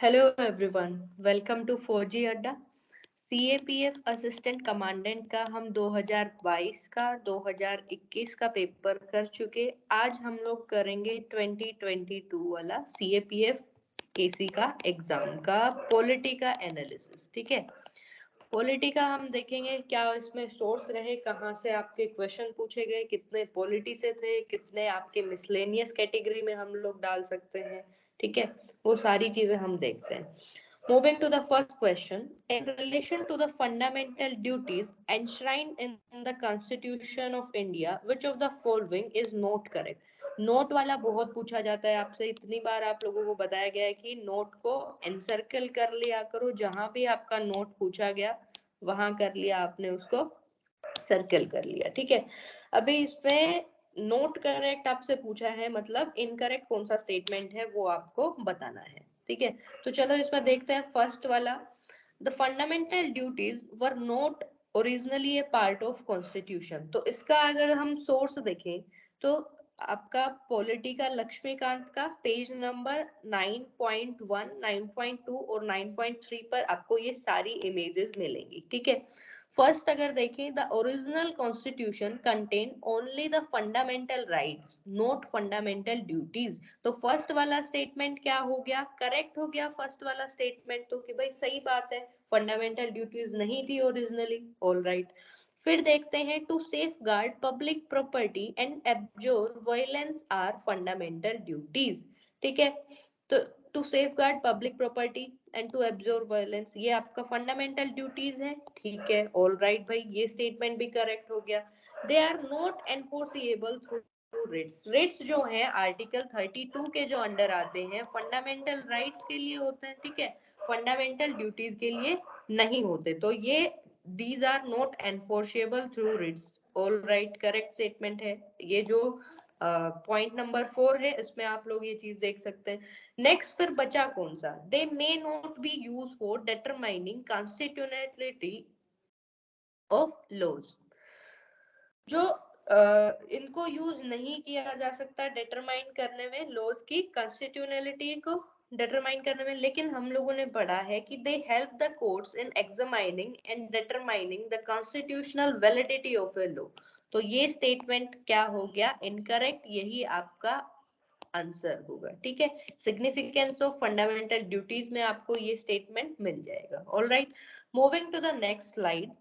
Hello everyone, welcome to 4G अड्डा। CAPF assistant commandant का हम 2022 का 2021 का पेपर कर चुके। आज हम लोग करेंगे 2022 वाला सीएपीएफ एसी का एग्जाम का पॉलिटी का एनालिसिस। ठीक है, पॉलिटी का हम देखेंगे क्या इसमें सोर्स रहे, कहाँ से आपके क्वेश्चन पूछे गए, कितने पॉलिटी से थे, कितने आपके मिसलेनियस कैटेगरी में हम लोग डाल सकते हैं। ठीक है, वो सारी चीजें हम देखते हैं। Moving to the first question, in relation to the fundamental duties enshrined in the Constitution of India, which of the following is not correct? Note वाला बहुत पूछा जाता है आपसे, इतनी बार आप लोगों को बताया गया है कि नोट को एनसर्कल कर लिया करो, जहां भी आपका नोट पूछा गया वहां कर लिया आपने उसको सर्कल कर लिया। ठीक है, अभी इसमें नोट करेक्ट आपसे पूछा है, मतलब इनकरेक्ट कौन सा स्टेटमेंट है वो आपको बताना है। ठीक है, तो चलो इसमें देखते हैं फर्स्ट वाला। The fundamental duties were not originally A part of constitution. तो इसका अगर हम सोर्स देखें तो आपका पॉलिटी का लक्ष्मीकांत का पेज नंबर 9.1, 9.2 और 9.3 पर आपको ये सारी इमेजेस मिलेंगी। ठीक है, फर्स्ट अगर देखें, the original constitution contain only the fundamental rights not fundamental duties. तो फर्स्ट वाला स्टेटमेंट क्या हो गया, करेक्ट हो गया फर्स्ट वाला स्टेटमेंट, तो कि भाई सही बात है, फंडामेंटल ड्यूटीज नहीं थी ओरिजिनली। ऑल राइट, फिर देखते हैं, to safeguard public property and abjure violence are fundamental duties. ठीक है, तो to safeguard public property and to abjure violence ये आपका फंडामेंटल ड्यूटीज है। ठीक है, ऑल राइट भाई, ये स्टेटमेंट भी करेक्ट हो गया। They are not enforceable through writs. Writs जो है आर्टिकल 32 के जो अंडर आते हैं, फंडामेंटल राइट्स के लिए होते हैं। ठीक है, फंडामेंटल ड्यूटीज के लिए नहीं होते, तो ये these are not enforceable through writs. All right, correct statement है ये। जो पॉइंट नंबर 4 है इसमें आप लोग ये चीज देख सकते हैं। नेक्स्ट फिर बचा कौन सा, they may not be use for determining constitutionality of laws. जो इनको यूज नहीं किया जा सकता डिटरमाइन करने में, लॉज की कॉन्स्टिट्यूशनलिटी को डिटरमाइन करने में, लेकिन हम लोगों ने पढ़ा है कि they help the courts in examining and determining the constitutional validity of a law. तो ये स्टेटमेंट क्या हो गया, इनकरेक्ट, यही आपका आंसर होगा। ठीक है, सिग्निफिकेंस ऑफ फंडामेंटल ड्यूटीज में आपको ये स्टेटमेंट मिल जाएगा। All right, moving to the next slide.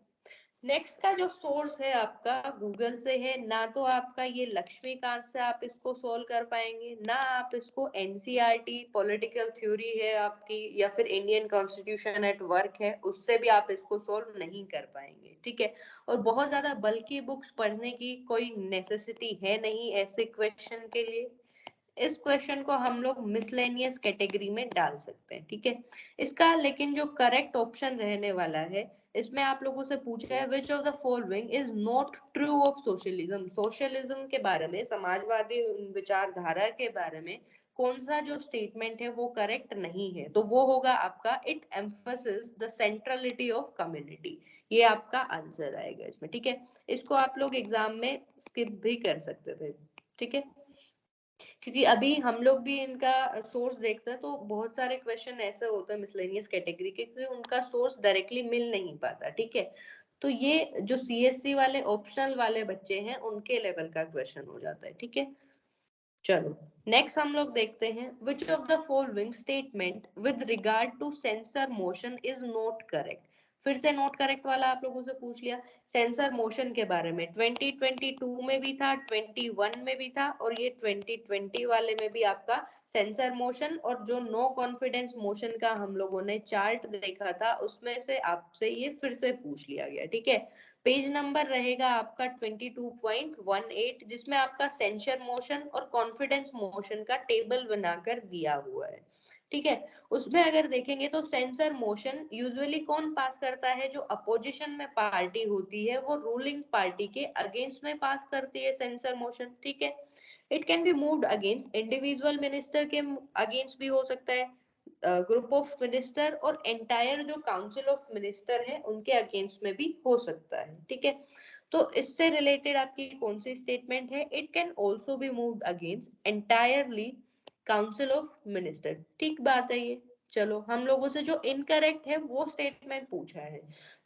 Next का जो सोर्स है आपका गूगल से है, ना तो आपका ये लक्ष्मीकांत से आप इसको सोल्व कर पाएंगे, ना आप इसको एनसीईआरटी पॉलिटिकल थ्योरी है आपकी, या फिर इंडियन कॉन्स्टिट्यूशन एट वर्क है, उससे भी आप इसको सोल्व नहीं कर पाएंगे। ठीक है, और बहुत ज्यादा बल्कि बुक्स पढ़ने की कोई नेसेसिटी है नहीं ऐसे क्वेश्चन के लिए। इस क्वेश्चन को हम लोग मिसलेनियस कैटेगरी में डाल सकते हैं। ठीक है, इसका लेकिन जो करेक्ट ऑप्शन रहने वाला है, इसमें आप लोगों से पूछा है which of the following is not true of socialism. Socialism के बारे में, समाजवादी विचारधारा के बारे में कौन सा जो स्टेटमेंट है वो करेक्ट नहीं है, तो वो होगा आपका it emphasis the centrality of community. ये आपका आंसर आएगा इसमें। ठीक है, इसको आप लोग एग्जाम में स्किप भी कर सकते थे। ठीक है, क्योंकि अभी हम लोग भी इनका सोर्स देखते हैं तो बहुत सारे क्वेश्चन ऐसे होते हैं मिसलेनियस कैटेगरी के, क्योंकि उनका सोर्स डायरेक्टली मिल नहीं पाता। ठीक है, तो ये जो सीएससी वाले ऑप्शनल वाले बच्चे हैं उनके लेवल का क्वेश्चन हो जाता है। ठीक है, चलो नेक्स्ट हम लोग देखते हैं, which of the following statement with regard to censure motion is not correct. फिर से नोट करेक्ट वाला आप लोगों से पूछ लिया। सेंसर मोशन के बारे में 2022 में भी था, 21 में भी था, और ये 2020 वाले में भी आपका सेंसर मोशन और जो नो कॉन्फिडेंस मोशन का हम लोगों ने चार्ट देखा था उसमें से आपसे ये फिर से पूछ लिया गया। ठीक है, पेज नंबर रहेगा आपका 22.18, जिसमें आपका सेंसर मोशन और कॉन्फिडेंस मोशन का टेबल बनाकर दिया हुआ है। ठीक है, उसमें अगर देखेंगे तो सेंसर मोशन यूजुअली कौन पास करता है, जो अपोजिशन में पार्टी होती है वो रूलिंग पार्टी के अगेंस्ट में पास करती है सेंसर मोशन। ठीक है, it can be moved against individual minister के अगेंस्ट भी हो सकता है, ग्रुप ऑफ मिनिस्टर और एंटायर जो काउंसिल ऑफ मिनिस्टर है उनके अगेंस्ट में भी हो सकता है। ठीक है, तो इससे रिलेटेड आपकी कौन सी स्टेटमेंट है, it can also be moved against entirely council of minister. ठीक बात है ये। चलो हम लोगों से जो इनकरेक्ट है वो स्टेटमेंट पूछा है।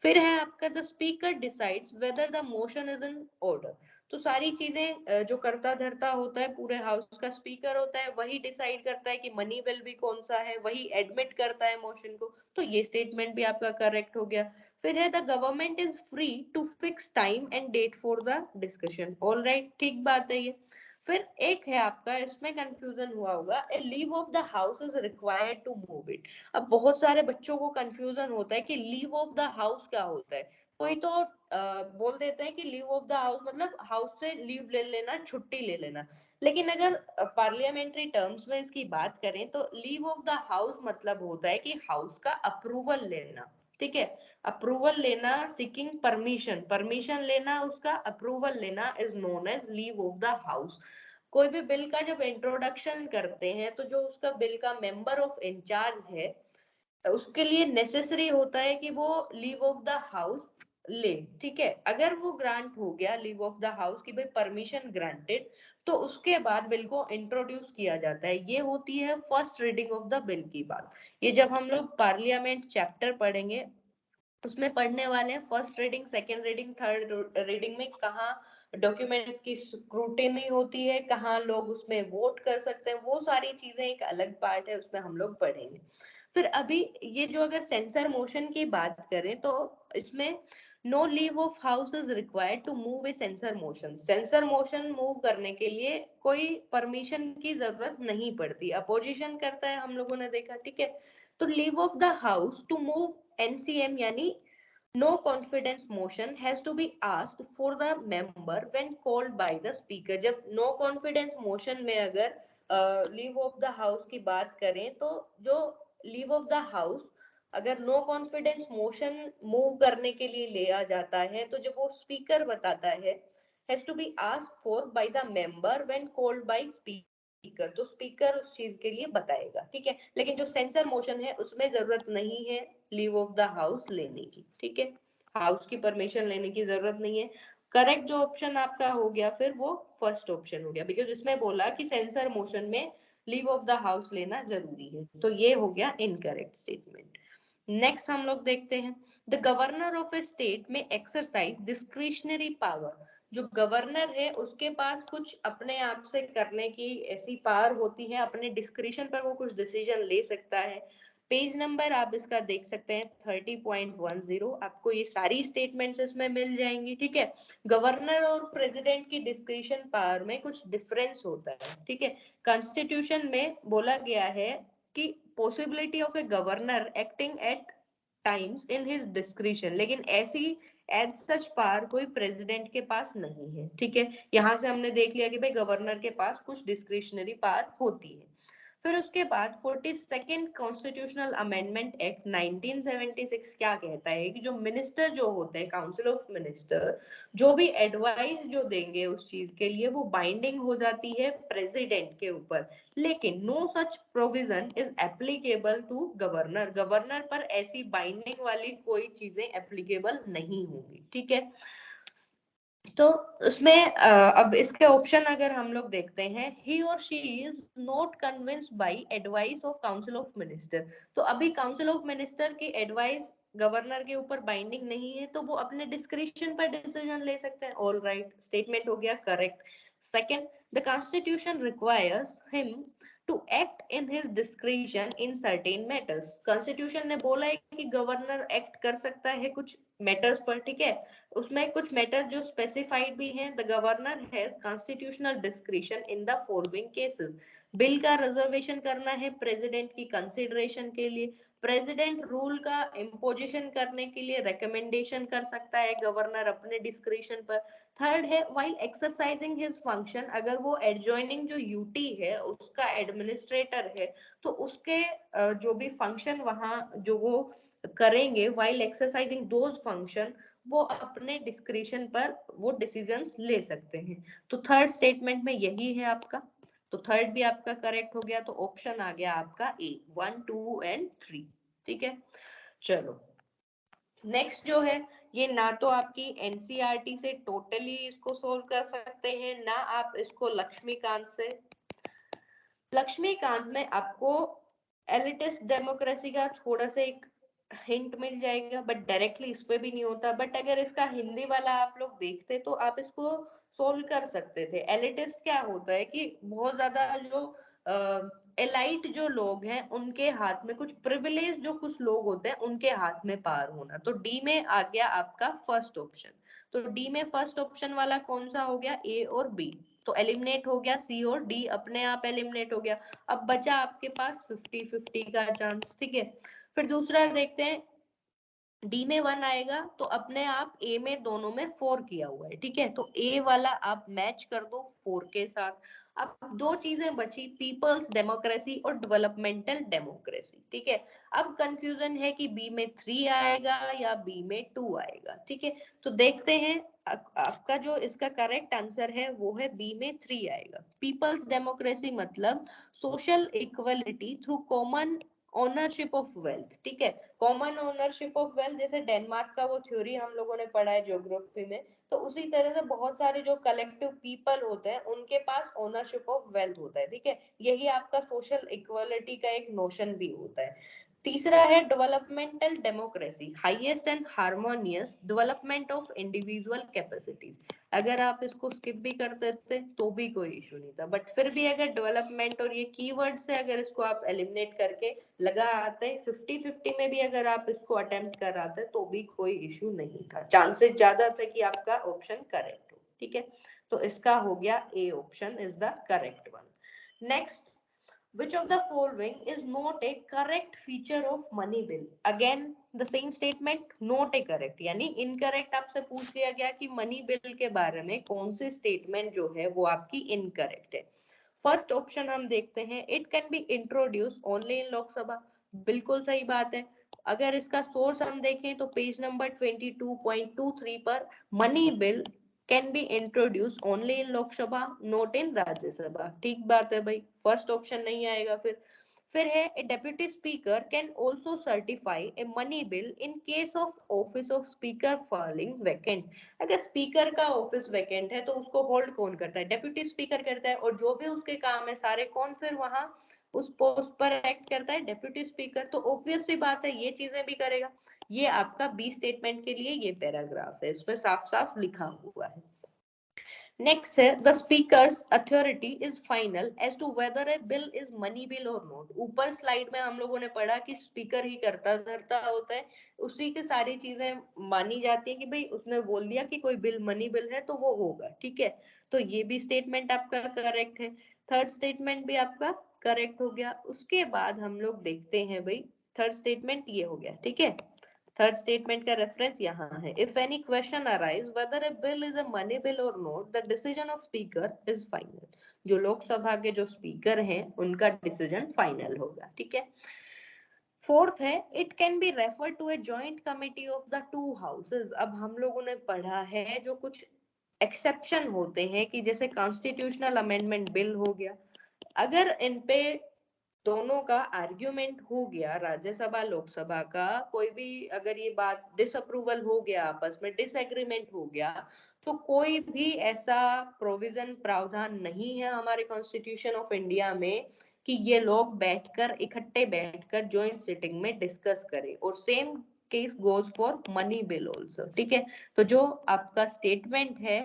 फिर है आपका the speaker decides whether the motion is in order. तो सारी चीजें जो करता धरता होता है पूरे हाउस का स्पीकर होता है, वही डिसाइड करता है कि मनी बिल भी कौन सा है, वही एडमिट करता है मोशन को। तो ये स्टेटमेंट भी आपका करेक्ट हो गया। फिर है the government is free to fix time and date for the discussion. All right, ठीक बात है ये। फिर एक है आपका, इसमें कंफ्यूजन हुआ होगा, a leave of the house is required to move it. अब बहुत सारे बच्चों को कंफ्यूजन होता है कि लीव ऑफ द हाउस क्या होता है। कोई तो बोल देते हैं कि लीव ऑफ द हाउस मतलब हाउस से लीव ले लेना, छुट्टी ले लेना। लेकिन अगर पार्लियामेंट्री टर्म्स में इसकी बात करें तो लीव ऑफ द हाउस मतलब होता है कि हाउस का अप्रूवल लेना। ठीक है, अप्रूवल लेना, सीकिंग परमिशन, परमिशन लेना, उसका अप्रूवल लेना is known as leave of the house. कोई भी बिल का जब इंट्रोडक्शन करते हैं तो जो उसका बिल का मेंबर ऑफ इंचार्ज है उसके लिए नेसेसरी होता है कि वो लीव ऑफ द हाउस ले। ठीक है, अगर वो ग्रांट हो गया लीव ऑफ द हाउस की भाई परमिशन ग्रांटेड, तो उसके बाद बिल को इंट्रोड्यूस किया जाता है। ये होती है first reading of the bill की बात। ये जब हम लोग पार्लियामेंट चैप्टर पढ़ेंगे उसमें पढ़ने वाले हैं first reading, second reading, third reading में कहाँ डॉक्यूमेंट्स की स्क्रूटिनी होती है, कहाँ लोग उसमें वोट कर सकते हैं, वो सारी चीजें एक अलग पार्ट है, उसमें हम लोग पढ़ेंगे। फिर अभी ये जो अगर सेंसर मोशन की बात करें तो इसमें no leave of house is required to move a censure motion. Censure motion move करने के लिए कोई परमिशन की जरूरत नहीं पड़ती, अपोजिशन करता है हम लोगों ने देखा। ठीक है, तो leave of the house to move NCM यानी no confidence motion has to be asked for the member when called by the speaker। जब no confidence motion में अगर लीव ऑफ द हाउस की बात करें तो जो लीव ऑफ द हाउस अगर नो कॉन्फिडेंस मोशन मूव करने के लिए लिया जाता है तो जब वो स्पीकर बताता है has to be asked for by the member when called by speaker, तो स्पीकर उस चीज के लिए बताएगा। ठीक है, लेकिन जो सेंसर मोशन है उसमें जरूरत नहीं है लीव ऑफ द हाउस लेने की। ठीक है, हाउस की परमिशन लेने की जरूरत नहीं है। करेक्ट जो ऑप्शन आपका हो गया फिर वो फर्स्ट ऑप्शन हो गया, बिकॉज इसमें बोला कि सेंसर मोशन में लीव ऑफ द हाउस लेना जरूरी है, तो ये हो गया इनकरेक्ट स्टेटमेंट। नेक्स्ट हम लोग देखते हैं, the governor of A state में एक्सरसाइज डिस्क्रिशनरी पावर। जो गवर्नर है उसके पास कुछ अपने आप से करने की ऐसी पावर होती है, अपने डिस्क्रिशन पर वो कुछ डिसीजन ले सकता है। पेज नंबर आप इसका देख सकते हैं 30.10, आपको ये सारी स्टेटमेंट्स इसमें मिल जाएंगी। ठीक है, गवर्नर और प्रेसिडेंट की डिस्क्रिशन पावर में कुछ डिफरेंस होता है। ठीक है, कॉन्स्टिट्यूशन में बोला गया है कि possibility of a governor acting at times in his discretion, लेकिन ऐसी एज सच पावर कोई प्रेसिडेंट के पास नहीं है। ठीक है, यहां से हमने देख लिया कि भाई गवर्नर के पास कुछ डिस्क्रिशनरी पावर होती है। फिर उसके बाद 42nd कॉन्स्टिट्यूशनल अमेंडमेंट एक्ट 1976 क्या कहता है कि जो मिनिस्टर जो होते हैं, काउंसिल ऑफ मिनिस्टर, जो भी एडवाइस जो देंगे उस चीज के लिए वो बाइंडिंग हो जाती है प्रेसिडेंट के ऊपर। लेकिन no such provision is applicable to governor, governor पर ऐसी बाइंडिंग वाली कोई चीजें एप्लीकेबल नहीं होंगी। ठीक है, तो उसमें अब इसके ऑप्शन अगर हम लोग देखते हैं, ही और she is not convinced by advice of council of minister. तो अभी काउंसिल ऑफ मिनिस्टर की एडवाइस गवर्नर के ऊपर बाइंडिंग नहीं है, तो वो अपने डिस्क्रिप्शन पर डिसीजन ले सकते हैं। ऑल राइट, स्टेटमेंट हो गया correct. Second, the constitution requires him to act in his discretion in certain matters. Constitution ने बोला है कि गवर्नर एक्ट कर सकता है कुछ मैटर्स पर। ठीक है, उसमें कुछ मैटर जो स्पेसिफाइड भी हैं, the governor has constitutional discretion in the following cases. Bill का रिजर्वेशन करना है प्रेसिडेंट की कंसिडरेशन के लिए, प्रेसिडेंट रूल का इम्पोजिशन करने के लिए रिकमेंडेशन कर सकता है गवर्नर अपने डिस्क्रिशन पर। थर्ड है व्हाइल एक्सरसाइजिंग हिज फंक्शन, अगर वो एडजॉइनिंग जो यूटी है उसका एडमिनिस्ट्रेटर है तो उसके जो भी फंक्शन वहां जो वो करेंगे व्हाइल एक्सरसाइजिंग दोज फंक्शन, वो अपने डिस्क्रिशन पर वो डिसीजंस ले सकते हैं। तो थर्ड स्टेटमेंट में यही है आपका, तो थर्ड भी आपका करेक्ट हो गया, तो ऑप्शन आ गया आपका ए, 1 2 एंड 3। ठीक है, चलो नेक्स्ट जो है, ये ना तो आपकी एनसीईआरटी से टोटली इसको सोल्व कर सकते हैं, ना आप इसको लक्ष्मीकांत से। लक्ष्मीकांत में आपको एलिटिस्ट डेमोक्रेसी का थोड़ा सा एक हिंट मिल जाएगा, बट डायरेक्टली इस पे भी नहीं होता। बट अगर इसका हिंदी वाला आप लोग देखते तो आप इसको सोल्व कर सकते थे। एलिटिस्ट क्या होता है कि बहुत ज्यादा जो एलाइट जो लोग हैं उनके हाथ में कुछ प्रिविलेज, जो कुछ लोग होते हैं उनके हाथ में पावर होना। तो डी में आ गया आपका फर्स्ट ऑप्शन। तो डी में फर्स्ट ऑप्शन वाला कौन सा हो गया, ए और बी। तो एलिमिनेट हो गया सी और डी, अपने आप एलिमिनेट हो गया। अब बचा आपके पास 50-50 का चांस, ठीक है। फिर दूसरा देखते हैं, डी में 1 आएगा तो अपने आप ए में दोनों में 4 किया हुआ है, ठीक है। तो ए वाला आप मैच कर दो 4 के साथ। अब दो चीजें बची, पीपल्स डेमोक्रेसी और डेवलपमेंटल डेमोक्रेसी, ठीक है। अब कंफ्यूजन है कि बी में 3 आएगा या बी में 2 आएगा, ठीक है। तो देखते हैं, आपका जो इसका करेक्ट आंसर है वो है बी में 3 आएगा। पीपल्स डेमोक्रेसी मतलब social equality through common ownership of wealth, ठीक है। कॉमन ओनरशिप ऑफ वेल्थ, जैसे डेनमार्क का वो थ्योरी हम लोगों ने पढ़ा है ज्योग्राफी में, तो उसी तरह से बहुत सारे जो कलेक्टिव पीपल होते हैं उनके पास ओनरशिप ऑफ वेल्थ होता है, ठीक है। यही आपका सोशल इक्वालिटी का एक नोशन भी होता है। तीसरा है developmental democracy, highest and harmonious development of individual capacities. अगर आप इसको स्किप भी कर देते तो भी कोई इशू नहीं था, बट फिर भी अगर डेवलपमेंट और ये कीवर्ड से अगर इसको आप एलिमिनेट करके लगा आते 50-50 में भी अगर आप इसको अटेम्प्ट कर आते तो भी कोई इशू नहीं था, चांसेस ज्यादा था कि आपका ऑप्शन करेक्ट हो, ठीक है। तो इसका हो गया A option is the correct one. Next, which of the following is not a correct feature of money bill? Again the same statement, not a correct, यानी incorrect आपसे पूछ लिया गया कि मनी बिल के बारे में कौन सी स्टेटमेंट जो है वो आपकी इनकरेक्ट है। फर्स्ट ऑप्शन हम देखते हैं, it can be introduce only in Lok Sabha. बिल्कुल सही बात है। अगर इसका सोर्स हम देखें तो पेज नंबर 22.23 पर, money bill can be introduce only in Lok Sabha not in Rajya Sabha. ठीक बात है भाई, फर्स्ट ऑप्शन नहीं आएगा। फिर है, ए deputy speaker can also certify a money bill in case of office of speaker falling vacant. अगर स्पीकर का ऑफिस वैकेंट है तो उसको होल्ड कौन करता है, डेप्यूटी स्पीकर करता है, और जो भी उसके काम है सारे कौन फिर वहां उस पोस्ट पर एक्ट करता है, डेप्यूटी स्पीकर। तो ऑब्वियस सी बात है ये चीजें भी करेगा। ये आपका बी स्टेटमेंट के लिए ये पैराग्राफ है, इसमें साफ साफ लिखा हुआ है। नेक्स्ट है, the speaker's authority is final as to whether a bill is money bill और नॉट। ऊपर स्लाइड में हम लोगों ने पढ़ा कि स्पीकर ही करता धरता होता है, उसी की सारी चीजें मानी जाती है कि भाई उसने बोल दिया कि कोई बिल मनी बिल है तो वो होगा, ठीक है। तो ये भी स्टेटमेंट आपका करेक्ट है। थर्ड स्टेटमेंट भी आपका करेक्ट हो गया। उसके बाद हम लोग देखते हैं भाई, थर्ड स्टेटमेंट ये हो गया, ठीक है। थर्ड स्टेटमेंट का रेफरेंस यहाँ है, if any question arise whether a bill is a money bill और not the decision of speaker is final. जो लोकसभा के जो स्पीकर हैं उनका डिसीजन फाइनल होगा, ठीक है। फोर्थ है, it can be refer to a joint committee of the two houses. अब हम लोगों ने पढ़ा है जो कुछ एक्सेप्शन होते हैं कि जैसे कॉन्स्टिट्यूशनल अमेंडमेंट बिल हो गया, अगर इन पे दोनों का आर्ग्यूमेंट हो गया, राज्यसभा लोकसभा का कोई भी अगर ये बात डिसअप्रूवल हो गया, आपस में डिसएग्रीमेंट हो गया, तो कोई भी ऐसा प्रोविजन प्रावधान नहीं है हमारे कॉन्स्टिट्यूशन ऑफ इंडिया में कि ये लोग बैठकर इकट्ठे बैठकर जॉइंट सिटिंग में डिस्कस करें। और same case goes for money bill also, ठीक है। तो जो आपका स्टेटमेंट है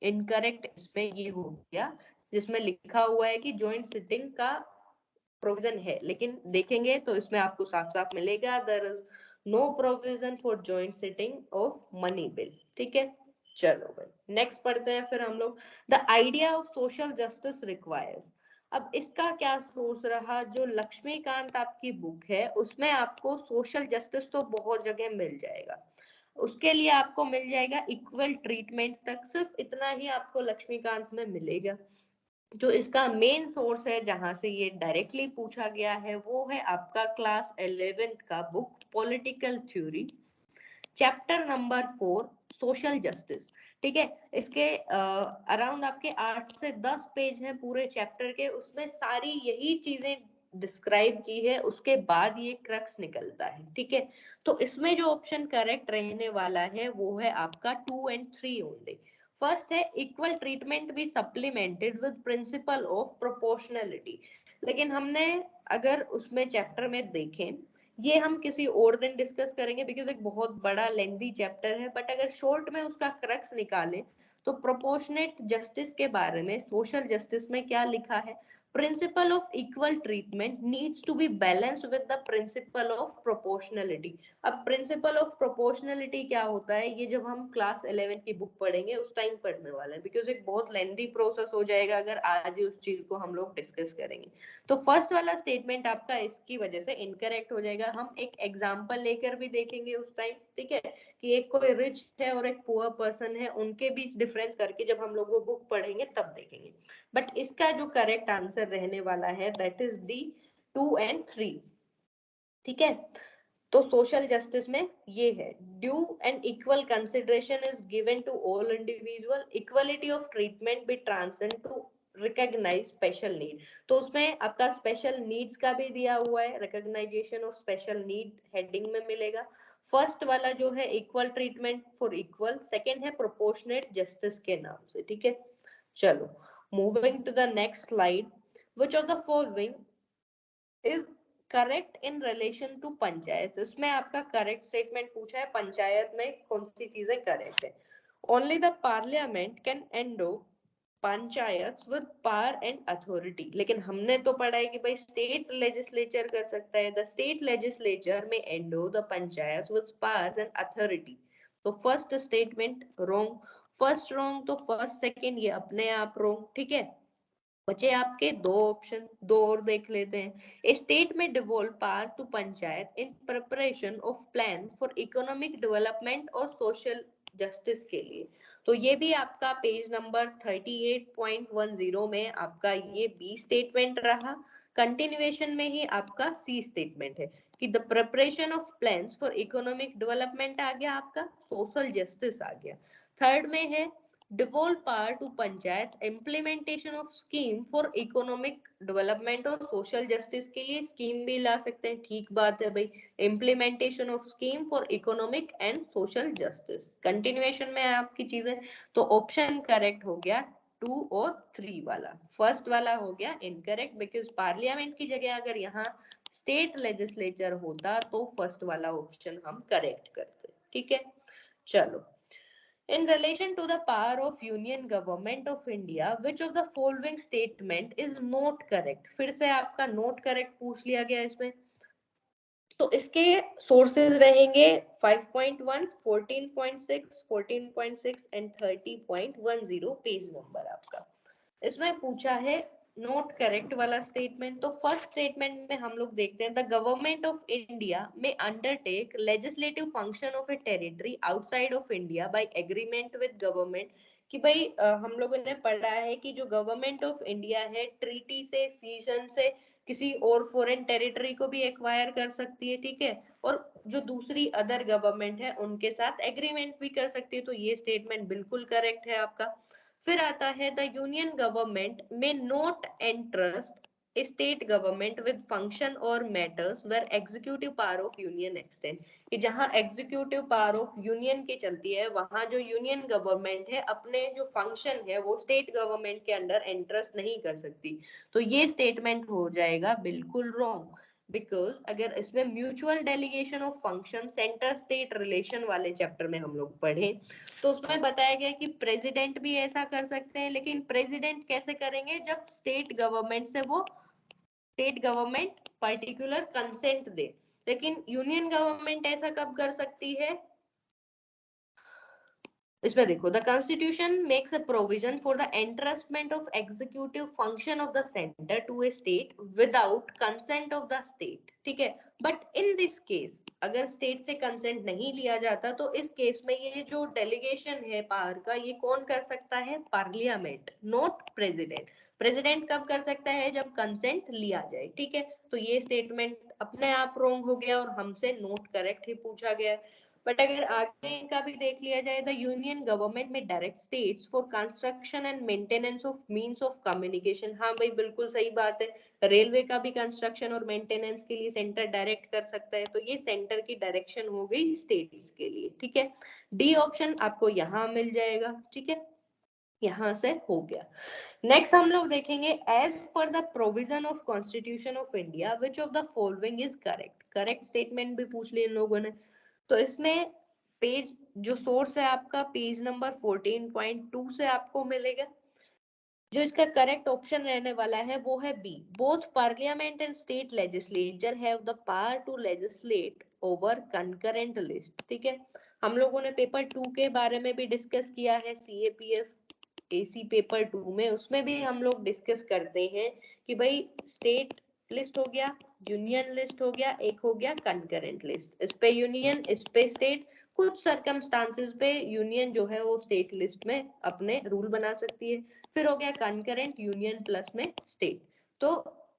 इनकरेक्ट इसमें ये हो गया, जिसमें लिखा हुआ है कि जॉइंट सिटिंग का प्रोविजन है, लेकिन देखेंगे तो इसमें आपको साफ साफ मिलेगा there is no provision for joint sitting of money bill, ठीक है। चलो भाई नेक्स्ट पढ़ते हैं फिर हम लोग, the idea of social justice requires. अब इसका क्या सोर्स रहा, जो लक्ष्मीकांत आपकी बुक है उसमें आपको सोशल जस्टिस तो बहुत जगह मिल जाएगा, उसके लिए आपको मिल जाएगा इक्वल ट्रीटमेंट तक, सिर्फ इतना ही आपको लक्ष्मीकांत में मिलेगा। जो इसका मेन सोर्स है जहां से ये डायरेक्टली पूछा गया है वो है आपका क्लास 11th का book political theory, chapter number 4 social justice, ठीक है। इसके अराउंड आपके 8 से 10 पेज हैं पूरे चैप्टर के, उसमें सारी यही चीजें डिस्क्राइब की है, उसके बाद ये क्रक्स निकलता है, ठीक है। तो इसमें जो ऑप्शन करेक्ट रहने वाला है वो है आपका 2 and 3 ओनली। फर्स्ट है, equal treatment be supplemented with principle of proportionality. लेकिन हमने अगर उसमें चैप्टर में देखें, ये हम किसी और दिन डिस्कस करेंगे बिकॉज एक बहुत बड़ा लेंथी चैप्टर है, बट अगर शॉर्ट में उसका क्रक्स निकालें तो प्रोपोर्शनेट जस्टिस के बारे में सोशल जस्टिस में क्या लिखा है, principle of equal treatment needs to be balance with the principle of proportionality. अब प्रिंसिपल ऑफ प्रोपोर्शनलिटी क्या होता है, ये जब हम क्लास 11 की बुक पढ़ेंगे उस टाइम पढ़ने वाले हैं, बिकॉज एक बहुत लेंथी प्रोसेस हो जाएगा अगर आज ही उस चीज को हम लोग डिस्कस करेंगे। तो फर्स्ट वाला स्टेटमेंट आपका इसकी वजह से इनकरेक्ट हो जाएगा। हम एक एग्जांपल लेकर भी देखेंगे उस टाइम, ठीक है, कि एक कोई रिच है और एक पुअर पर्सन है, उनके बीच डिफरेंस करके जब हम लोग वो बुक पढ़ेंगे तब देखेंगे। बट इसका जो करेक्ट आंसर रहने वाला है दैट इज दी 2 and 3, ठीक है। तो सोशल जस्टिस में ये है, due and equal consideration is given to all individual, equality of treatment be transcend to recognise special need. तो उसमें आपका स्पेशल नीड्स का भी दिया हुआ है, recognisation of special need heading में मिलेगा। फर्स्ट वाला जो है equal treatment for equal, second है प्रोपोर्शनेट जस्टिस के नाम से, ठीक है। चलो, moving to the next slide, which of the following is correct in relation to panchayat. इसमें आपका करेक्ट स्टेटमेंट पूछा है, पंचायत में कौन सी चीजें करेक्ट है। Only the parliament can endo panchayat with power and authority, लेकिन हमने तो पढ़ा है कि भाई स्टेट लेजिस्लेचर कर सकता है, द स्टेट लेजिस्लेचर में endow the panchayat with powers and authority. तो first statement wrong, first wrong, तो फर्स्ट सेकंड ये अपने आप रॉन्ग, ठीक है। बचे आपके दो ऑप्शन, दो और देख लेते हैं। स्टेट में devolve power to panchayat in preparation of plan for economic development और सोशल जस्टिस के लिए। तो ये भी आपका पेज नंबर 38.10 में आपका ये बी स्टेटमेंट रहा। कंटिन्यूएशन में ही आपका सी स्टेटमेंट है कि the preparation of plans for economic development आ गया, आपका सोशल जस्टिस आ गया। थर्ड में है devolve power to panchayat implementation of scheme for economic development और सोशल जस्टिस के लिए स्कीम भी ला सकते हैं, ठीक बात है भाई, implementation of scheme for economic and social justice. Continuation में है आपकी चीजें, तो ऑप्शन करेक्ट हो गया 2 और 3 वाला। फर्स्ट वाला हो गया इनकरेक्ट बिकॉज पार्लियामेंट की जगह अगर यहाँ स्टेट लेजिस्लेचर होता तो फर्स्ट वाला ऑप्शन हम करेक्ट करते, ठीक है। चलो, in relation to the power of Union Government of India, which of the following statement is not correct? फिर से आपका not correct पूछ लिया गया इसमें। तो इसके सोर्सेज रहेंगे 5.1, 14.6, 14.6 एंड 30.10 पेज नंबर आपका। इसमें पूछा है नोट करेक्ट वाला स्टेटमेंट। तो फर्स्ट स्टेटमेंट में हम लोग देखते हैं द गवर्नमेंट ऑफ इंडिया में undertake legislative function of A territory outside of India by agreement with government. कि भाई हम लोगों ने पढ़ा है कि जो गवर्नमेंट ऑफ इंडिया है ट्रीटी से, सीजन से किसी और फॉरेन टेरिटरी को भी एक्वायर कर सकती है, ठीक है, और जो दूसरी अदर गवर्नमेंट है उनके साथ एग्रीमेंट भी कर सकती है। तो ये स्टेटमेंट बिल्कुल करेक्ट है आपका। फिर आता है the union government may not entrust state government with function or matters where executive power of union extend. कि जहां एग्जीक्यूटिव पावर ऑफ यूनियन की चलती है वहां जो यूनियन गवर्नमेंट है अपने जो फंक्शन है वो स्टेट गवर्नमेंट के अंडर एंट्रस्ट नहीं कर सकती। तो ये स्टेटमेंट हो जाएगा बिल्कुल रॉन्ग, बिकॉज अगर इसमें mutual delegation of function centre state relation वाले चैप्टर में हम लोग पढ़े तो उसमें बताया गया कि प्रेसिडेंट भी ऐसा कर सकते हैं, लेकिन प्रेसिडेंट कैसे करेंगे जब स्टेट गवर्नमेंट से वो स्टेट गवर्नमेंट पर्टिकुलर कंसेंट दे। लेकिन यूनियन गवर्नमेंट ऐसा कब कर सकती है, इसमें देखो the constitution makes a provision for the entrustment of executive function of the centre to a state without consent of the state, ठीक है। बट इन दिस केस अगर स्टेट से कंसेंट नहीं लिया जाता तो इस केस में ये जो डेलीगेशन है पावर का ये कौन कर सकता है, पार्लियामेंट, नॉट प्रेसिडेंट। प्रेसिडेंट कब कर सकता है, जब कंसेंट लिया जाए, ठीक है। तो ये स्टेटमेंट अपने आप रॉन्ग हो गया और हमसे नोट करेक्ट ही पूछा गया है। बट अगर आगे इनका भी देख लिया जाए द यूनियन गवर्नमेंट में direct states for construction and maintenance of means of communication. हाँ भाई बिल्कुल सही बात है, रेलवे का भी कंस्ट्रक्शन और मेंटेनेंस के लिए सेंटर डायरेक्ट कर सकता है, तो ये सेंटर की डायरेक्शन हो गई स्टेट्स के लिए, ठीक है। डी ऑप्शन आपको यहाँ मिल जाएगा, ठीक है। यहाँ से हो गया। नेक्स्ट हम लोग देखेंगे as per the provision of constitution of India which of the following is correct. Correct statement भी पूछ लिया इन लोगों ने। तो इसमें पेज जो सोर्स है आपका पेज नंबर 14.2 से आपको मिलेगा। जो इसका करेक्ट ऑप्शन रहने वाला है वो है B. Both parliament and state legislature have the power to legislate over concurrent list. ठीक है, हम लोगों ने पेपर 2 के बारे में भी डिस्कस किया है, सीएपीएफ एसी पेपर 2 में, उसमें भी हम लोग डिस्कस करते हैं कि भाई स्टेट लिस्ट हो गया, यूनियन लिस्ट हो गया, एक हो गया कंकरेंट लिस्ट। इस पे यूनियन, इस पे स्टेट, कुछ सरकमस्टांसेस पे यूनियन जो है वो स्टेट लिस्ट में अपने रूल बना सकती है। फिर हो गया कंकरेंट यूनियन प्लस में स्टेट। तो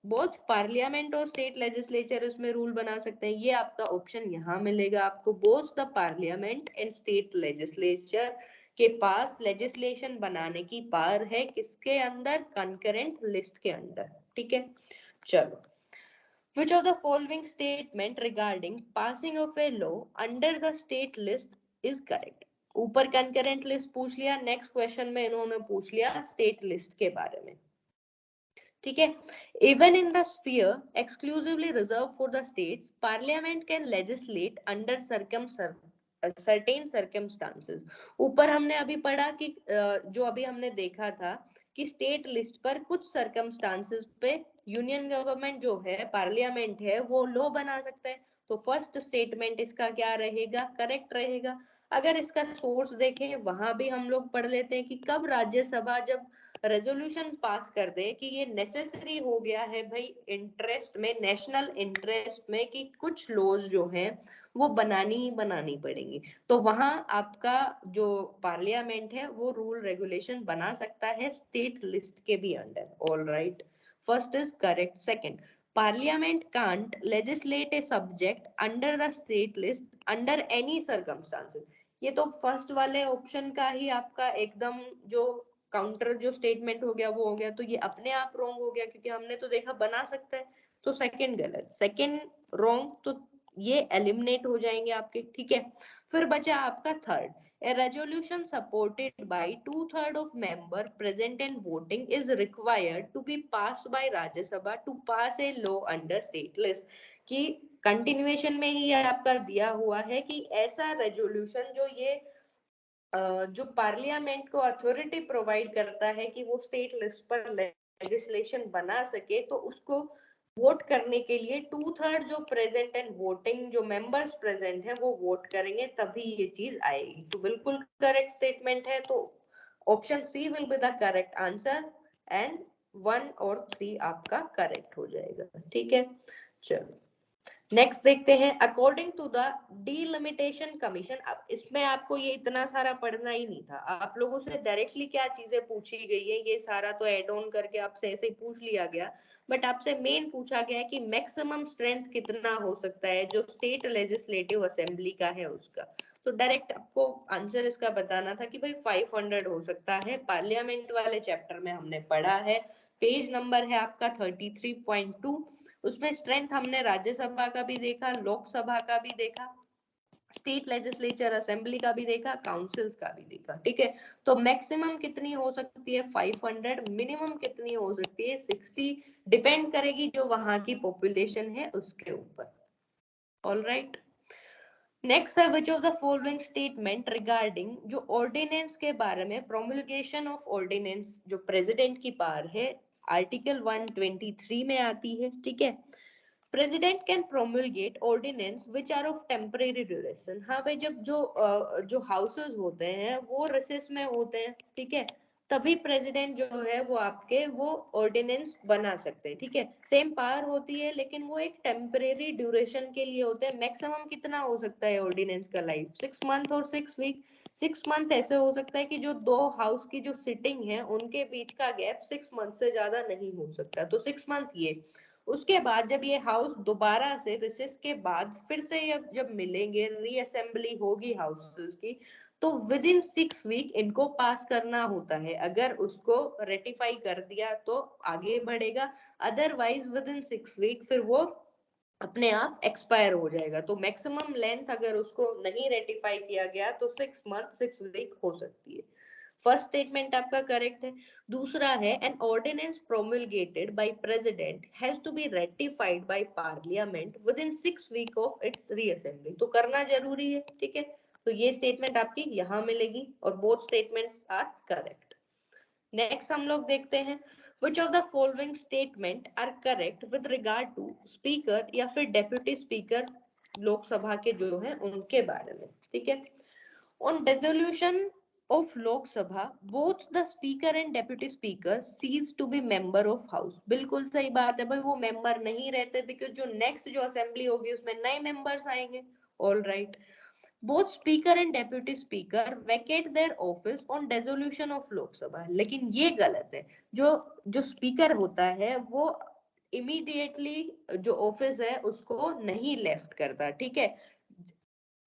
बोथ पार्लियामेंट और स्टेट लेजिस्लेचर इसमें रूल बना सकते हैं। ये आपका ऑप्शन यहाँ मिलेगा आपको। Both the parliament and state legislature के पास लेजिस्लेशन बनाने की पावर है, किसके अंदर? कंकरेंट लिस्ट के अंदर। ठीक है, चलो। Which of the following statement regarding passing of a law under the state list is correct? ऊपर कंकरेंट लिस्ट पूछ लिया, नेक्स्ट क्वेश्चन में इन्होंने पूछ लिया स्टेट लिस्ट के बारे में। ठीक है, even in the sphere exclusively reserve for the states, parliament can legislate under certain circumstances. ऊपर हमने अभी पढ़ा कि जो अभी हमने देखा था कि स्टेट लिस्ट पर कुछ सर्कमस्टांसेस पे यूनियन गवर्नमेंट जो है, पार्लियामेंट है, वो लॉ बना सकता है। तो फर्स्ट स्टेटमेंट इसका क्या रहेगा? करेक्ट रहेगा। अगर इसका सोर्स देखें वहां भी हम लोग पढ़ लेते हैं कि कब राज्यसभा जब रेजोल्यूशन पास कर दे कि ये नेसेसरी हो गया है भाई इंटरेस्ट में, नेशनल इंटरेस्ट में, कि कुछ लॉज जो हैं वो बनानी ही बनानी पड़ेंगी, तो वहां आपका जो पार्लियामेंट है वो रूल रेगुलेशन बना सकता है स्टेट लिस्ट के भी under. All right, first is correct. Second, parliament can't legislate a subject under the state list under any circumstances. ये तो फर्स्ट वाले ऑप्शन का ही आपका एकदम जो काउंटर जो स्टेटमेंट हो गया वो हो गया, तो ये अपने आप रॉन्ग हो गया क्योंकि हमने तो देखा बना सकता है। तो सेकंड गलत, सेकंड रॉन्ग, तो ये एलिमिनेट हो जाएंगे आपके। ठीक है, फिर बचा आपका third, a resolution supported by 2/3 of member present and voting is required to be passed by Rajya Sabha to pass a law under state list। कि कंटिन्यूएशन में ही आपका दिया हुआ है कि ऐसा रेजोल्यूशन जो ये जो पार्लियामेंट को अथॉरिटी प्रोवाइड करता है कि वो स्टेट लिस्ट पर लेजिस्लेशन बना सके, तो उसको वोट करने के लिए 2/3 जो प्रेजेंट एंड वोटिंग जो मेंबर्स प्रेजेंट है वो वोट करेंगे, तभी ये चीज आएगी। तो बिल्कुल करेक्ट स्टेटमेंट है, तो option C will be the correct answer and 1 और 3 आपका करेक्ट हो जाएगा। ठीक है, चलो नेक्स्ट देखते हैं। According to the delimitation commission, अब इसमें आपको ये इतना सारा पढ़ना ही नहीं था, आप लोगों से डायरेक्टली क्या चीजें पूछी गई है ये सारा तो एड ऑन करके आपसे ऐसे ही पूछ लिया गया, बट आपसे मेन पूछा गया है कि मैक्सिमम स्ट्रेंथ कितना हो सकता है जो स्टेट लेजिस्लेटिव असेंबली का है उसका। तो डायरेक्ट आपको आंसर इसका बताना था कि भाई 500 हो सकता है। पार्लियामेंट वाले चैप्टर में हमने पढ़ा है, पेज नंबर है आपका 33.2। उसमें स्ट्रेंथ हमने राज्यसभा का भी देखा, लोकसभा का भी देखा, स्टेट लेजिस्लेचर असेंबली का भी देखा, काउंसिल्स का भी देखा। ठीक है, तो मैक्सिमम कितनी हो सकती है 500, मिनिमम कितनी हो सकती है 60, डिपेंड करेगी जो वहां की पॉपुलेशन है उसके ऊपर। ऑल राइट, नेक्स्ट है which of the following statement regarding जो ऑर्डिनेंस के बारे में, प्रोमुलगेशन ऑफ ऑर्डिनेंस जो प्रेसिडेंट की पावर है आर्टिकल 123 में आती है। ठीक है, president can promulgate ordinance which are of temporary duration. हाँ भाई, जब जो हाउसेस होते हैं वो रिसेस में होते हैं, ठीक है, तभी प्रेसिडेंट जो है वो आपके वो ऑर्डिनेंस बना सकते हैं। ठीक है, सेम पावर होती है लेकिन वो एक टेम्परेरी ड्यूरेशन के लिए होते हैं। मैक्सिमम कितना हो सकता है ऑर्डिनेंस का लाइफ? 6 मंथ और 6 वीक। 6 मंथ ऐसे हो सकता है कि जो दो हाउस की जो सिटिंग है उनके बीच का गैप 6 मंथ से ज्यादा नहीं हो सकता, तो 6 मंथ ये। उसके बाद जब ये हाउस दोबारा से रिसेस के बाद फिर से जब मिलेंगे, रीअसेंबली होगी हाउसेस की, तो विद इन 6 वीक इनको पास करना होता है। अगर उसको रेटिफाई कर दिया तो आगे बढ़ेगा, अदरवाइज विद इन 6 वीक फिर वो अपने आप एक्सपायर हो जाएगा। तो मैक्सिमम लेंथ अगर उसको नहीं रेटिफाई किया गया तो 6 मंथ 6 वीक हो सकती है। फर्स्ट स्टेटमेंट आपका करेक्ट है। दूसरा है an ordinance promulgated by president has to be ratified by parliament within 6 week of its reassembly. तो करना जरूरी है, ठीक है। तो ये स्टेटमेंट आपकी यहाँ मिलेगी और both statements are correct. Next हम लोग देखते हैं which of the following statement are correct with regard to speaker या फिर डेप्यूटी स्पीकर लोकसभा के जो है उनके बारे में, ठीक है। On dissolution of Lok Sabha, both the speaker and deputy speaker cease to be member of house। बिल्कुल सही बात है भाई, वो मेंबर नहीं रहते बिकॉज जो नेक्स्ट जो असेंबली होगी उसमें नए मेंबर्स आएंगे। All right. Both speaker and deputy speaker vacate their office on dissolution of Lok Sabha. लेकिन ये गलत है, जो जो स्पीकर होता है वो इमीडिएटली जो ऑफिस है उसको नहीं लेफ्ट करता, ठीक है।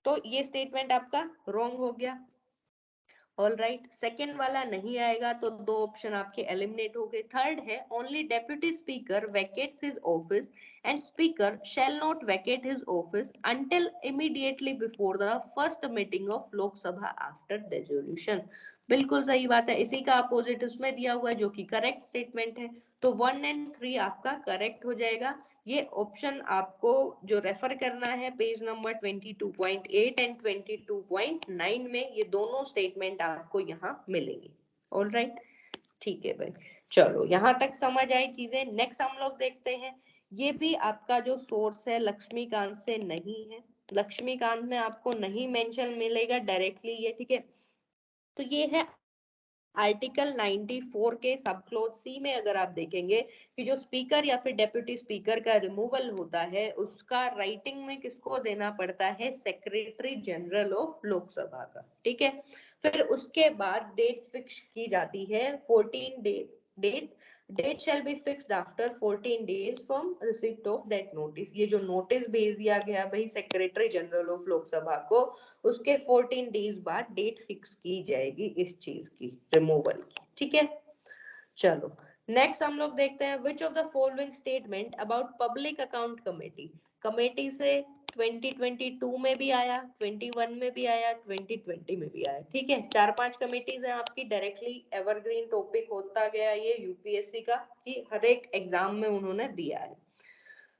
तो ये स्टेटमेंट आपका रॉन्ग हो गया। ऑल राइट, सेकेंड वाला नहीं आएगा तो दो ऑप्शन आपके एलिमिनेट हो गए। थर्ड है only deputy speaker vacates his office and speaker shall not vacate his office until immediately before the first meeting of Lok Sabha after dissolution. बिल्कुल सही बात है, इसी का अपोजिट उसमें दिया हुआ है जो कि करेक्ट स्टेटमेंट है। तो 1 एंड 3 आपका करेक्ट हो जाएगा। ये ऑप्शन आपको जो रेफर करना है पेज नंबर 22.8 एंड 22.9 में, ये दोनों स्टेटमेंट आपको यहाँ मिलेंगी। ऑल राइट, ठीक है भाई। चलो यहाँ तक समझ आई चीजें। नेक्स्ट हम लोग देखते हैं, ये भी आपका जो सोर्स है लक्ष्मीकांत से नहीं है। लक्ष्मीकांत में आपको नहीं मेंशन मिलेगा डायरेक्टली ये, ठीक है। तो ये है आर्टिकल 94 के सब क्लोज सी में अगर आप देखेंगे कि जो स्पीकर या फिर डेप्यूटी स्पीकर का रिमूवल होता है उसका राइटिंग में किसको देना पड़ता है, सेक्रेटरी जनरल ऑफ लोकसभा का, ठीक है। फिर उसके बाद डेट फिक्स की जाती है 14 date shall be fixed after 14 days from receipt of that notice. ये जो नोटिस भेज दिया गया भाई सेक्रेटरी जनरल ऑफ लोकसभा को, उसके 14 डेज बाद डेट फिक्स की जाएगी इस चीज की, रिमूवल की, ठीक है। चलो नेक्स्ट हम लोग देखते हैं which of the following statement about public account committee. Committee से 2022 में भी आया, 21 में भी आया, 2020 में भी आया, ठीक है। 4-5 कमेटीज हैं आपकी, डायरेक्टली एवरग्रीन टॉपिक होता गया ये यूपीएससी का कि हर एक एग्जाम में उन्होंने दिया है।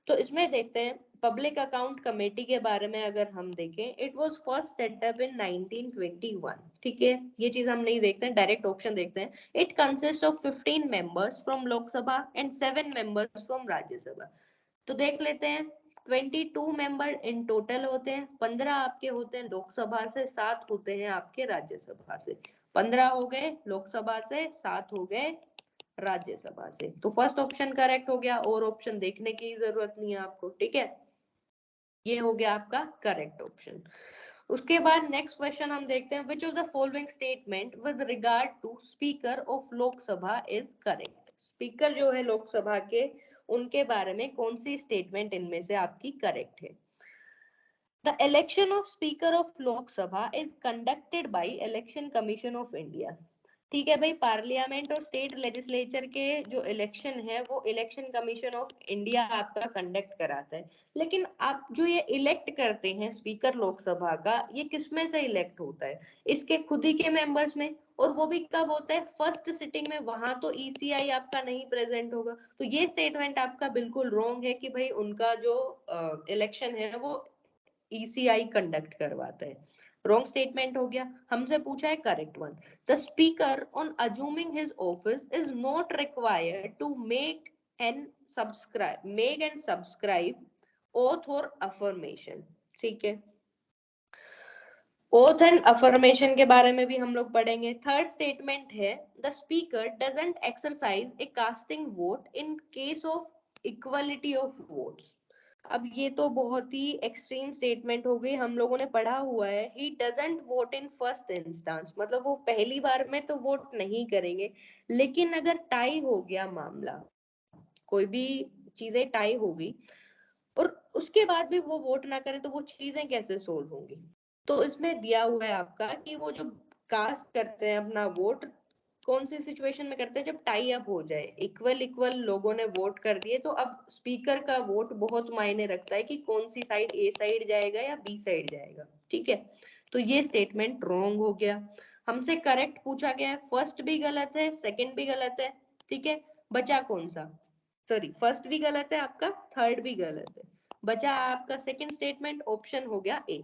तो इसमें देखते हैं पब्लिक अकाउंट कमेटी के बारे में अगर हम देखें, इट वाज फर्स्ट सेटअप इन 1921, ठीक है। ये चीज हम नहीं देखते हैं, डायरेक्ट ऑप्शन देखते हैं। It consist of 15 members from Lok Sabha and 7 members from Rajya Sabha. तो देख लेते हैं, 22 मेंबर इन टोटल होते हैं, 15 आपके होते हैं लोकसभा से, 7 होते हैं आपके राज्यसभा से। 15 हो गए लोकसभा से, 7 हो गए राज्यसभा से। तो फर्स्ट ऑप्शन करेक्ट हो गया, और ऑप्शन देखने की जरूरत नहीं है आपको, ठीक है। ये हो गया आपका करेक्ट ऑप्शन। उसके बाद नेक्स्ट क्वेश्चन हम देखते हैं, which of the following statement with regard to speaker of Lok Sabha is correct. Speaker जो है लोकसभा के, उनके बारे में कौन सी स्टेटमेंट इनमें से आपकी करेक्ट है। The election of speaker of Lok Sabha is conducted by election commission of India. ठीक है भाई, पार्लियामेंट और स्टेट लेजिस्लेचर के जो इलेक्शन है वो इलेक्शन कमीशन ऑफ इंडिया आपका कंडक्ट कराता है। लेकिन आप जो ये इलेक्ट करते हैं स्पीकर लोकसभा का, ये किसमें से इलेक्ट होता है, इसके खुद ही के मेंबर्स में, और वो भी कब होता है, फर्स्ट सिटिंग में। वहां तो ईसीआई आपका नहीं प्रेजेंट होगा। तो ये स्टेटमेंट आपका बिल्कुल रॉन्ग है कि भाई उनका जो इलेक्शन है वो ईसीआई कंडक्ट करवाता है। रॉन्ग स्टेटमेंट हो गया। हमसे पूछा है correct one, the speaker on assuming his office is not required to make and subscribe oath और अफर्मेशन, ठीक है। ओथ एंड अफर्मेशन के बारे में भी हम लोग पढ़ेंगे। थर्ड स्टेटमेंट है, the speaker doesn't exercise A casting vote in case of equality of votes. अब ये तो बहुत ही एक्सट्रीम स्टेटमेंट हो गई, हम लोगों ने पढ़ा हुआ है, he doesn't vote in first instance, मतलब वो पहली बार में तो वोट नहीं करेंगे, लेकिन अगर टाई हो गया मामला, कोई भी चीजें टाई होगी और उसके बाद भी वो वोट ना करें तो वो चीजें कैसे सोल्व होंगी। तो इसमें दिया हुआ है आपका कि वो जो कास्ट करते हैं अपना वोट, कौन सी सिचुएशन में करते हैं, जब टाई अप हो जाए, इक्वल इक्वल लोगों ने वोट कर दिए, तो अब स्पीकर का वोट बहुत मायने रखता है कि कौन सी साइड, ए साइड जाएगा या बी साइड जाएगा, ठीक है। तो ये स्टेटमेंट रॉन्ग हो गया। हमसे करेक्ट पूछा गया है, फर्स्ट भी गलत है, सेकंड भी गलत है, ठीक है। बचा कौन सा? सॉरी, फर्स्ट भी गलत है आपका, थर्ड भी गलत है, बचा आपका सेकंड स्टेटमेंट, ऑप्शन हो गया ए।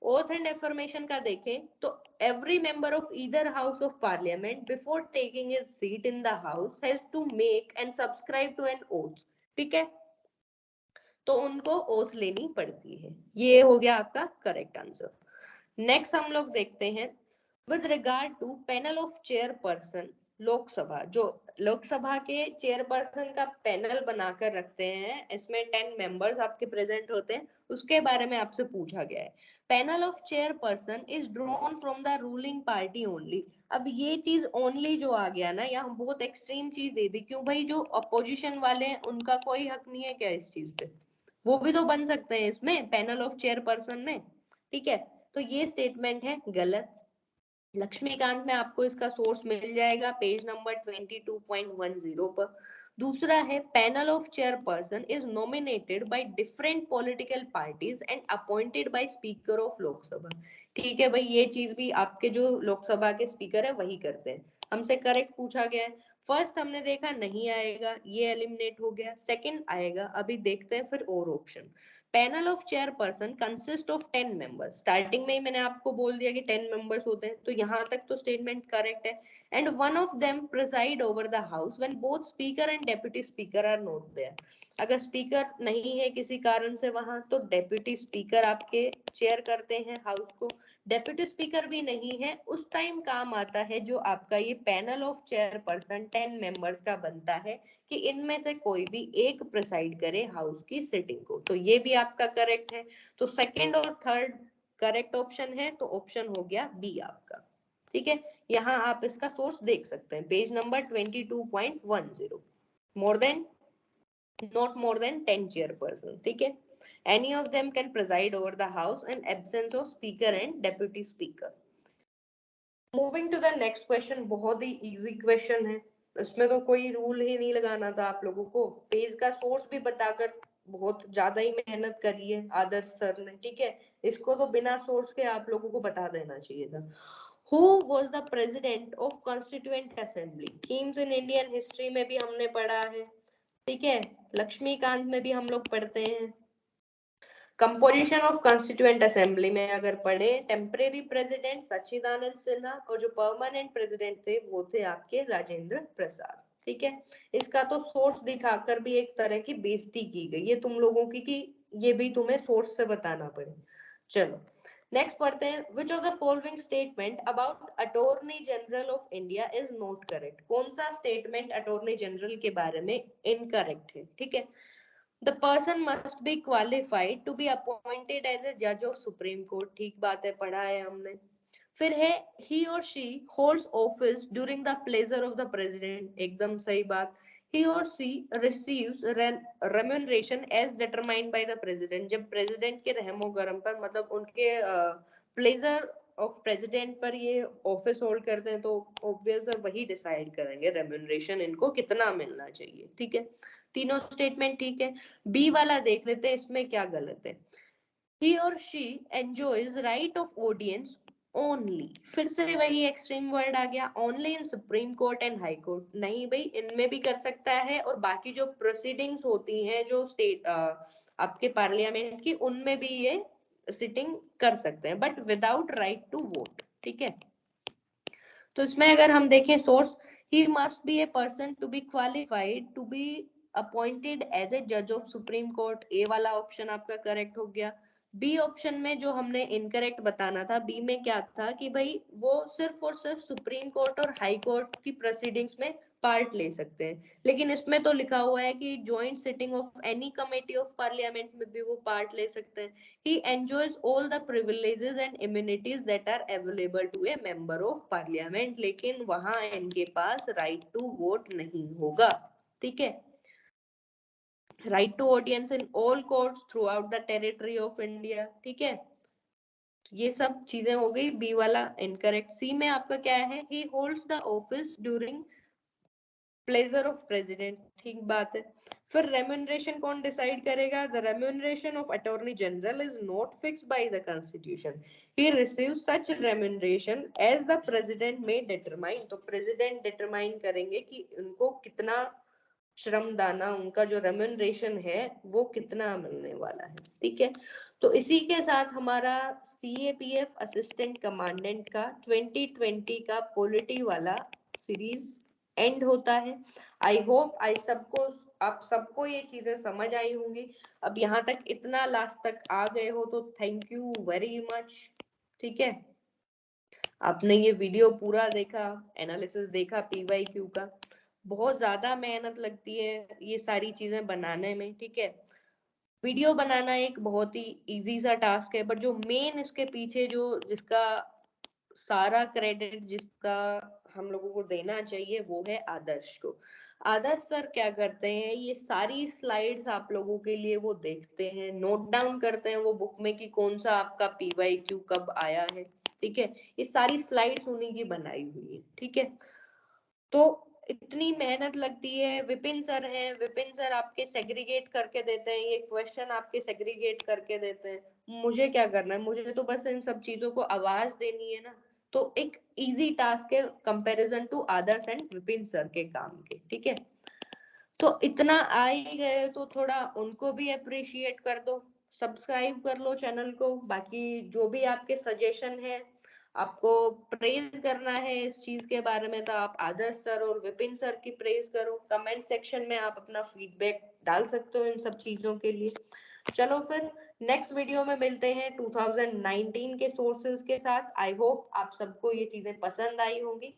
ओथ एंड एफर्मेशन का देखें तो every member of either house of parliament before taking his seat in the house has to make and subscribe to an oath, ठीक है। तो उनको ओथ लेनी पड़ती है, ये हो गया आपका करेक्ट आंसर। नेक्स्ट हम लोग देखते हैं with regard to panel of chairperson Lok Sabha, जो लोकसभा के चेयरपर्सन का पैनल बनाकर रखते हैं, इसमें 10 मेंबर्स आपके प्रेजेंट होते हैं, उसके बारे में आपसे पूछा गया है। Panel of chairperson is drawn from the ruling party only. अब ये चीज ओनली जो आ गया ना, यहाँ बहुत एक्सट्रीम चीज दे दी, क्यों भाई? जो अपोजिशन वाले हैं उनका कोई हक नहीं है क्या इस चीज पे? वो भी तो बन सकते हैं इसमें पैनल ऑफ चेयरपर्सन में, ठीक है। तो ये स्टेटमेंट है गलत। लक्ष्मीकांत में आपको इसका सोर्स मिल जाएगा पेज नंबर 22.10 पर। दूसरा है panel of chairperson is nominated by different political parties and appointed by speaker of Lok Sabha. ठीक है भाई, ये चीज भी आपके जो लोकसभा के स्पीकर है वही करते हैं। हमसे करेक्ट पूछा गया है, फर्स्ट हमने देखा नहीं आएगा, ये एलिमिनेट हो गया, सेकंड आएगा, अभी देखते हैं फिर और option. Panel of chairperson consist of 10 members, starting में ही मैंने आपको बोल दिया कि 10 मेंबर्स होते हैं, तो यहाँ तक तो स्टेटमेंट करेक्ट है। And one of them preside over the house when both speaker and deputy speaker are not there. अगर स्पीकर नहीं है किसी कारण से वहां, तो डेप्यूटी स्पीकर आपके चेयर करते हैं हाउस को। डेप्यूटी स्पीकर भी नहीं है उस टाइम काम आता है जो आपका ये पैनल ऑफ चेयरपर्सन 10 मेंबर्स का बनता है, कि इनमें से कोई भी एक प्रिसाइड करे हाउस की सिटिंग को। तो ये भी आपका करेक्ट है। तो सेकंड और थर्ड करेक्ट ऑप्शन है, तो ऑप्शन हो गया बी आपका, ठीक है। यहाँ आप इसका सोर्स देख सकते हैं page number 22.10, more than not more than 10 chairperson, ठीक है। any of them can preside over the house in absence of speaker and deputy speaker। Moving to the next question, बहुत ही इजी क्वेश्चन है, इसमें तो कोई रूल ही नहीं लगाना था आप लोगों को, पेज का सोर्स भी बताकर बहुत ज्यादा ही मेहनत करी है आदर्श सर ने, ठीक है। इसको तो बिना सोर्स के आप लोगों को बता देना चाहिए था। Who was the president of Constituent Assembly? Themes in Indian history में भी हमने पढ़ा है, ठीक है। लक्ष्मीकांत में भी हम लोग पढ़ते हैं। कंपोजिशन ऑफ कॉन्स्टिट्यूएंट असेंबली में अगर पढ़े, टेम्परेरी प्रेसिडेंट सच्चिदानंद सिन्हा, और जो परमानेंट प्रेसिडेंट थे वो थे आपके राजेंद्र प्रसाद, ठीक है। इसका तो सोर्स दिखाकर भी एक तरह की बेइज्जती की गई है तुम लोगों की, कि ये भी तुम्हें सोर्स से बताना पड़े। चलो नेक्स्ट पढ़ते हैं, which of the following statement about attorney general of India is not correct? कौन सा स्टेटमेंट अटॉर्नी जनरल के बारे में इनकरेक्ट है, ठीक है। The person must be qualified to be appointed as a judge of Supreme Court, ठीक बात है, पढ़ा है हमने। फिर है he or she holds office during the pleasure of the president, एकदम सही बात। he or she receives remuneration as determined by the president, जब president के रहमो गरम पर, मतलब उनके प्लेजर ऑफ प्रेसिडेंट पर ये ऑफिस होल्ड करते हैं, तो ऑब्वियस वही डिसाइड करेंगे रेम्यूनरेशन इनको कितना मिलना चाहिए, ठीक है। तीनों स्टेटमेंट ठीक है। बी वाला देख लेते हैं इसमें क्या गलत है। he or she enjoys right of audience only, फिर से वही एक्सट्रीम वर्ड आ गया, only in supreme court and high court, नहीं भाई इनमें भी कर सकता है, और बाकी जो प्रोसीडिंग्स होती हैं जो स्टेट आपके पार्लियामेंट की, उनमें भी ये सिटिंग कर सकते हैं, but without right to vote, ठीक है। तो इसमें अगर हम देखें source, he must be a person to be qualified to be appointed as a जज ऑफ सुप्रीम कोर्ट, ए वाला ऑप्शन आपका करेक्ट हो गया। बी ऑप्शन में जो हमने इनकरेक्ट बताना था, बी में क्या था कि भाई वो सिर्फ और सिर्फ सुप्रीम कोर्ट और हाई कोर्ट की प्रोसीडिंग्स में पार्ट ले सकते हैं, लेकिन इसमें तो लिखा हुआ है कि joint sitting of any committee of parliament में भी वो पार्ट ले सकते हैं। He enjoys all the privileges and immunities that are available to a member of parliament, लेकिन वहां इनके पास right to vote नहीं होगा, ठीक है। right to audience in all courts throughout the territory of India, ठीक है। ये सब चीजें हो गई, बी वाला इनकरेक्ट। सी में आपका क्या है, he holds the office during pleasure of president, ठीक बात है। फिर रेम्यूनरेशन कौन डिसाइड करेगा? The remuneration of attorney general is not fixed by the constitution, he receives such remuneration as the president may determine. तो प्रेसिडेंट डिटरमाइन करेंगे कि उनको कितना श्रमदाना, उनका जो रेम्यूनरेशन है वो कितना मिलने वाला है, ठीक है। तो इसी के साथ हमारा सीएपीएफ असिस्टेंट कमांडेंट का 2020 का पॉलिटी वाला सीरीज एंड होता है। आई होप आप सबको ये चीजें समझ आई होंगी। अब यहाँ तक इतना लास्ट तक आ गए हो तो थैंक यू वेरी मच, ठीक है। आपने ये वीडियो पूरा देखा, एनालिसिस देखा पीवाईक्यू का। बहुत ज्यादा मेहनत लगती है ये सारी चीजें बनाने में, ठीक है। वीडियो बनाना एक बहुत ही इजी सा टास्क है, बट जो मेन इसके पीछे जो जिसका सारा क्रेडिट जिसका हम लोगों को देना चाहिए वो है आदर्श को। आदर्श सर क्या करते हैं, ये सारी स्लाइड्स आप लोगों के लिए वो देखते हैं, नोट डाउन करते हैं वो बुक में कि कौन सा आपका पीवाईक्यू कब आया है, ठीक है। ये सारी स्लाइड्स उन्हीं की बनाई हुई है, ठीक है। तो इतनी मेहनत लगती है। विपिन सर हैं, विपिन सर आपके सेग्रीगेट करके देते हैं, ये क्वेश्चन आपके सेग्रीगेट करके देते हैं। मुझे क्या करना है, मुझे तो बस इन सब चीजों को आवाज देनी है ना। तो एक इजी टास्क है comparison to Adarsh and Vipin sir के काम के, ठीक है। तो इतना आ ही गए तो थोड़ा उनको भी अप्रिशिएट कर दो, सब्सक्राइब कर लो चैनल को। बाकी जो भी आपके सजेशन है, आपको प्रेज करना है इस चीज के बारे में, तो आप आदर्श सर और विपिन सर की प्रेज करो। कमेंट सेक्शन में आप अपना फीडबैक डाल सकते हो इन सब चीजों के लिए। चलो फिर नेक्स्ट वीडियो में मिलते हैं 2019 के सोर्सेज के साथ। आई होप आप सबको ये चीजें पसंद आई होंगी।